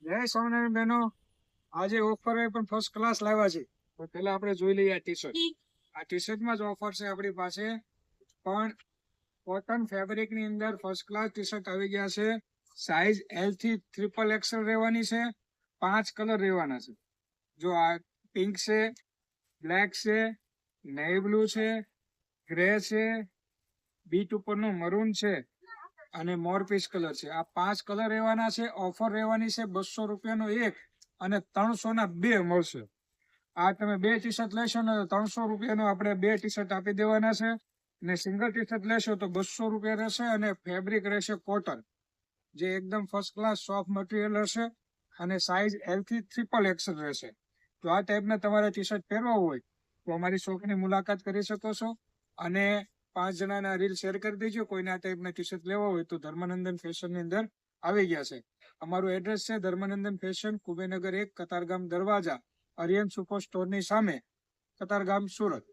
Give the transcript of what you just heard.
જય સ્વામિનારાયણ બહેનો, આજે ઓફર પણ ફર્સ્ટ ક્લાસ લાવ્યા છે. તો પેલા આપણે જોઈ લઈએ આ ટી શર્ટ. આ ટી શર્ટમાં જ ઓફર છે આપણી પાસે, પણ કોટન ફેબ્રિક ની અંદર ફર્સ્ટ ક્લાસ ટી શર્ટ આવી ગયા છે. સાઈઝ L થી XXL રહેવાની છે. 5 કલર રહેવાના છે. જો આ પિંક છે, બ્લેક છે, નેવી બ્લુ છે, ગ્રે છે, બીટ ઉપરનું મરૂન છે અને મોરપીસ કલર છે. આ 5 કલર રહેવાના છે. ઓફર રહેવાની છે 200 રૂપિયાનો એક અને 300 ના 2 મળશે. આ તમે 2 ટી શર્ટ લેશો ને તો 300 રૂપિયાનો આપણે 2 ટી શર્ટ આપી દેવાના છે. અને સિંગલ ટી શર્ટ લેશો તો 200 રૂપિયા રહેશે અને ફેબ્રિક રહેશે કોટન, જે એકદમ ફર્સ્ટ ક્લાસ સોફ્ટ મટીરિયલ હશે અને સાઈઝ L થી XXL રહેશે. તો આ ટાઈપના તમારે ટી શર્ટ પહેરવા હોય તો અમારી શોપની મુલાકાત કરી શકો છો. અને 5 જણાના રીલ શેર કરી દેજો. કોઈને આ ટાઈપના ટી શર્ટ લેવા હોય તો ધર્મનંદન ફેશનની અંદર આવી ગયા છે. અમારું એડ્રેસ છે ધર્મનંદન ફેશન, કુબેરનગર 1, કતારગામ દરવાજા, આર્યન સુપર સ્ટોરની સામે, કતારગામ, સુરત.